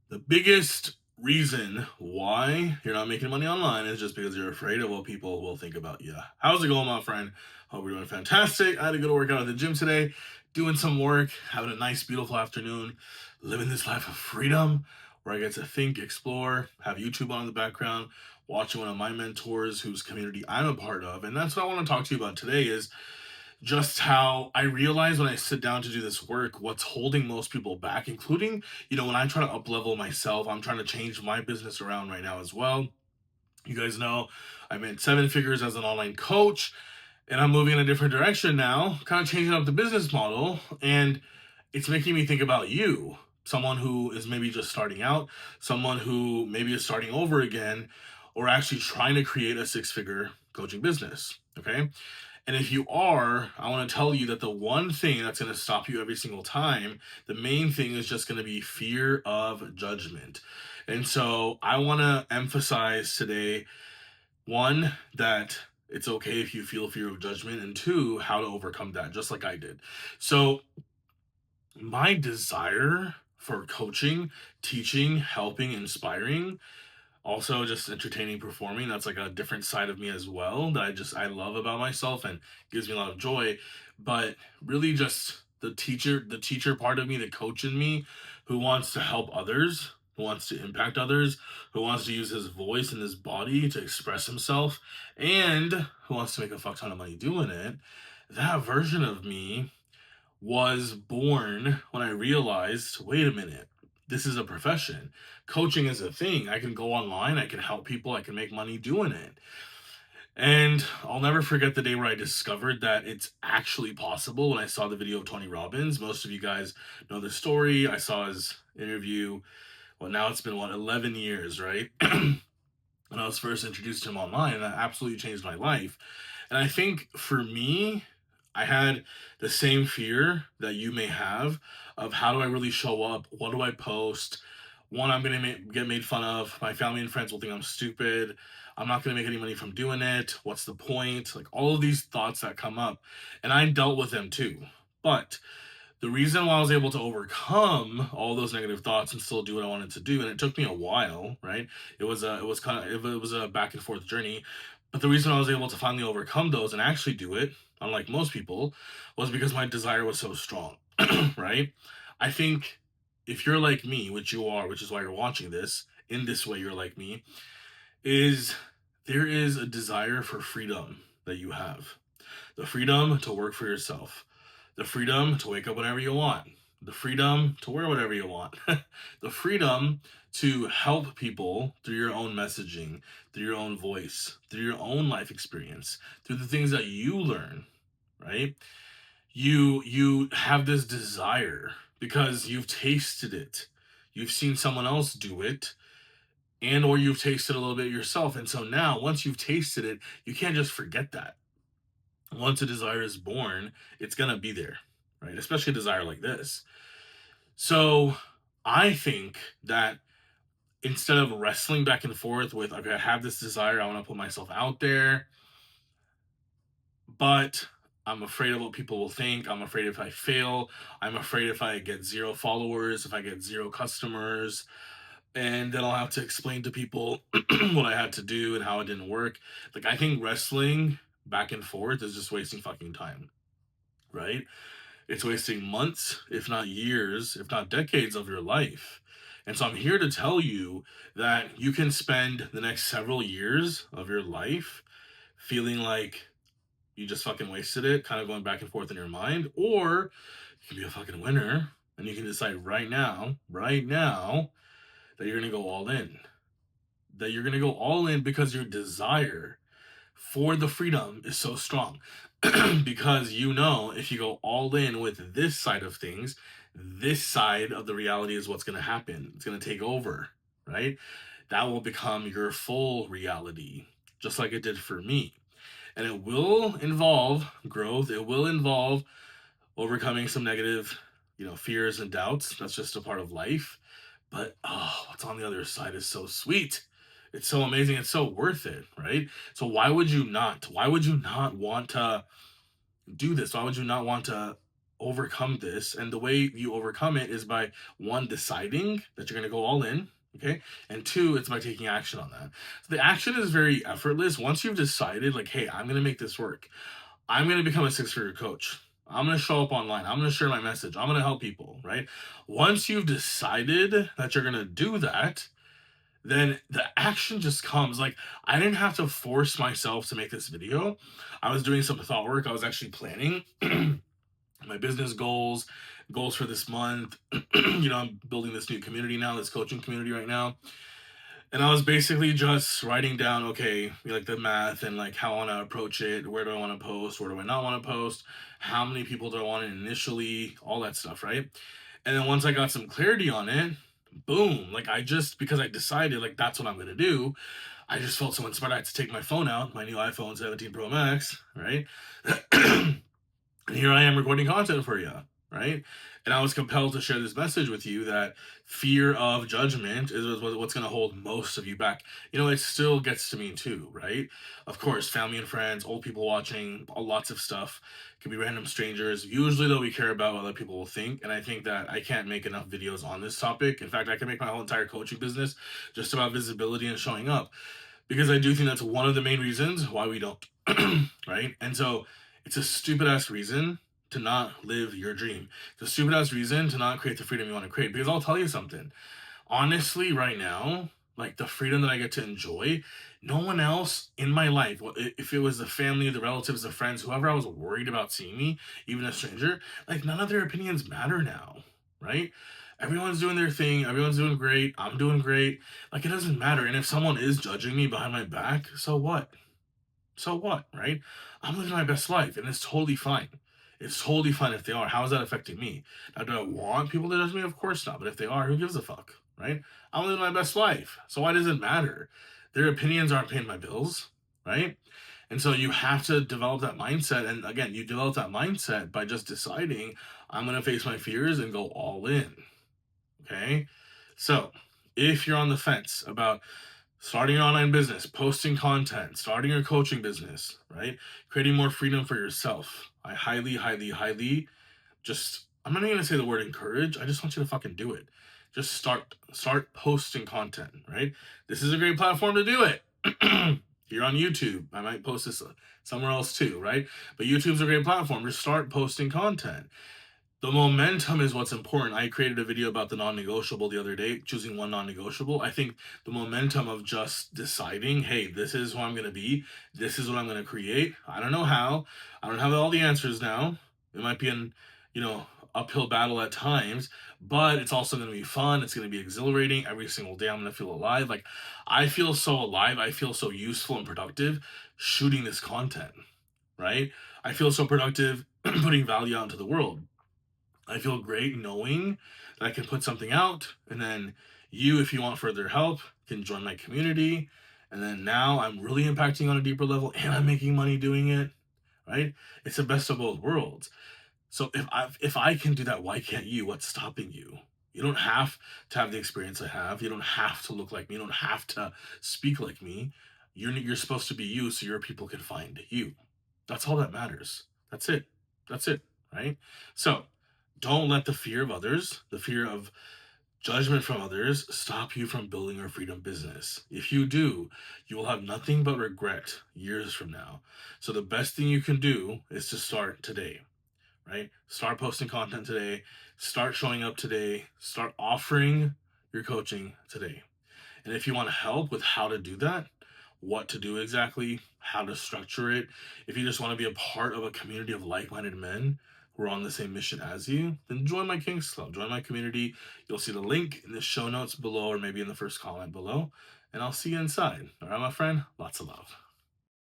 The biggest reason why you're not making money online is just because you're afraid of what people will think about you. How's it going, my friend? Hope you're doing fantastic. I had a good workout at the gym today, doing some work, having a nice, beautiful afternoon, living this life of freedom where I get to think, explore, have YouTube on in the background, watching one of my mentors whose community I'm a part of. And that's what I want to talk to you about today is just how I realize when I sit down to do this work, what's holding most people back, including, when I try to up level myself, I'm trying to change my business around right now as well. You guys know I made seven figures as an online coach, and I'm moving in a different direction now, kind of changing up the business model. And it's making me think about you, someone who is maybe just starting out, someone who maybe is starting over again, or actually trying to create a six-figure coaching business. Okay. And if you are, I want to tell you that the one thing that's going to stop you every single time, the main thing is just going to be fear of judgment. And so I want to emphasize today, one, that it's okay if you feel fear of judgment, and two, how to overcome that, just like I did. So my desire for coaching, teaching, helping, inspiring, also just entertaining, performing, that's like a different side of me as well that I love about myself and gives me a lot of joy. But really just the teacher part of me, the coach in me, who wants to help others, who wants to impact others, who wants to use his voice and his body to express himself, and who wants to make a fuck ton of money doing it. That version of me was born when I realized, wait a minute, this is a profession. Coaching is a thing. I can go online, I can help people, I can make money doing it. And I'll never forget the day where I discovered that it's actually possible when I saw the video of Tony Robbins. Most of you guys know the story. I saw his interview. Well, now it's been, 11 years, right? When I was first introduced to him online, and that absolutely changed my life. And I think for me, I had the same fear that you may have of how do I really show up? What do I post? One, I'm going to get made fun of. My family and friends will think I'm stupid. I'm not going to make any money from doing it. What's the point? Like all of these thoughts that come up. And I dealt with them too. But the reason why I was able to overcome all those negative thoughts and still do what I wanted to do, and it took me a while, right? It was a back and forth journey, but the reason I was able to finally overcome those and actually do it, unlike most people, was because my desire was so strong, right? I think if you're like me, which you are, which is why you're watching this, in this way you're like me, is there is a desire for freedom that you have. The freedom to work for yourself, the freedom to wake up whenever you want, the freedom to wear whatever you want, the freedom to help people through your own messaging, through your own voice, through your own life experience, through the things that you learn, right? You have this desire because you've tasted it. You've seen someone else do it, and or you've tasted a little bit yourself. And so now once you've tasted it, you can't just forget that. Once a desire is born, it's gonna be there, right? Especially a desire like this. So I think that instead of wrestling back and forth with, okay, I have this desire, I want to put myself out there, but I'm afraid of what people will think. I'm afraid if I fail. I'm afraid if I get zero followers, if I get zero customers, and then I'll have to explain to people what I had to do and how it didn't work. Like, I think wrestling back and forth is just wasting fucking time, right? It's wasting months, if not years, if not decades of your life. And so I'm here to tell you that you can spend the next several years of your life feeling like you just fucking wasted it, kind of going back and forth in your mind, or you can be a fucking winner and you can decide right now, that you're gonna go all in. That you're gonna go all in because your desire for the freedom is so strong. Because you know if you go all in with this side of things, this side of the reality is what's going to happen. It's going to take over, right? That will become your full reality, just like it did for me. And it will involve growth, it will involve overcoming some negative, fears and doubts. That's just a part of life. But oh, what's on the other side is so sweet. It's so amazing. It's so worth it, right? So why would you not? Why would you not want to do this? Why would you not want to overcome this, and the way you overcome it is by, one, deciding that you're going to go all in. Okay. And two, it's by taking action on that. So the action is very effortless. Once you've decided, like, hey, I'm going to make this work, I'm going to become a six-figure coach, I'm going to show up online, I'm going to share my message, I'm going to help people, right? Once you've decided that you're going to do that, then the action just comes. Like, I didn't have to force myself to make this video. I was doing some thought work. I was actually planning my business goals for this month. I'm building this new community now, this coaching community right now. And I was basically just writing down, okay, like the math and like how I want to approach it. Where do I want to post? Where do I not want to post? How many people do I want it initially? All that stuff, right? And then once I got some clarity on it, boom, like because I decided like that's what I'm going to do, I just felt so inspired. I had to take my phone out, my new iPhone 17 Pro Max, right? And here I am recording content for you, right? And I was compelled to share this message with you that fear of judgment is what's going to hold most of you back. It still gets to me too, right? Of course, family and friends, old people watching, lots of stuff. Could be random strangers. Usually, though, we care about what other people will think. And I think that I can't make enough videos on this topic. In fact, I can make my whole entire coaching business just about visibility and showing up, because I do think that's one of the main reasons why we don't, right? And so it's a stupid ass reason to not live your dream. It's a stupid ass reason to not create the freedom you want to create. Because I'll tell you something. Honestly, right now, like the freedom that I get to enjoy, no one else in my life, if it was the family, the relatives, the friends, whoever I was worried about seeing me, even a stranger, like none of their opinions matter now, right? Everyone's doing their thing. Everyone's doing great. I'm doing great. Like, it doesn't matter. And if someone is judging me behind my back, so what? So what, right? I'm living my best life, and it's totally fine. It's totally fine if they are. How is that affecting me? Now, do I want people to judge me? Of course not. But if they are, who gives a fuck, right? I'm living my best life. So why does it matter? Their opinions aren't paying my bills, right? And so you have to develop that mindset. And again, you develop that mindset by just deciding, I'm going to face my fears and go all in. Okay? So if you're on the fence about starting your online business, posting content, starting your coaching business, right? Creating more freedom for yourself, I highly, highly, highly I'm not even gonna say the word encourage. I just want you to fucking do it. Just start posting content, right? This is a great platform to do it. Here on YouTube, I might post this somewhere else too, right? But YouTube's a great platform. Just start posting content. The momentum is what's important. I created a video about the non-negotiable the other day, choosing one non-negotiable. I think the momentum of just deciding, hey, this is who I'm going to be. This is what I'm going to create. I don't know how. I don't have all the answers now. It might be an, uphill battle at times, but it's also going to be fun. It's going to be exhilarating. Every single day I'm going to feel alive. Like, I feel so alive. I feel so useful and productive shooting this content, right? I feel so productive putting value out into the world. I feel great knowing that I can put something out, and then you, if you want further help, can join my community. And then now I'm really impacting on a deeper level, and I'm making money doing it, right? It's the best of both worlds. So if I can do that, why can't you? What's stopping you? You don't have to have the experience I have. You don't have to look like me. You don't have to speak like me. You're supposed to be you, so your people can find you. That's all that matters. That's it. That's it, right? So don't let the fear of others, the fear of judgment from others, stop you from building your freedom business. If you do, you will have nothing but regret years from now. So the best thing you can do is to start today, right? Start posting content today, start showing up today, start offering your coaching today. And if you want help with how to do that, what to do exactly, how to structure it, if you just want to be a part of a community of like-minded men who are on the same mission as you, then join my Kings Club, join my community. You'll see the link in the show notes below, or maybe in the first comment below, and I'll see you inside. All right, my friend, lots of love.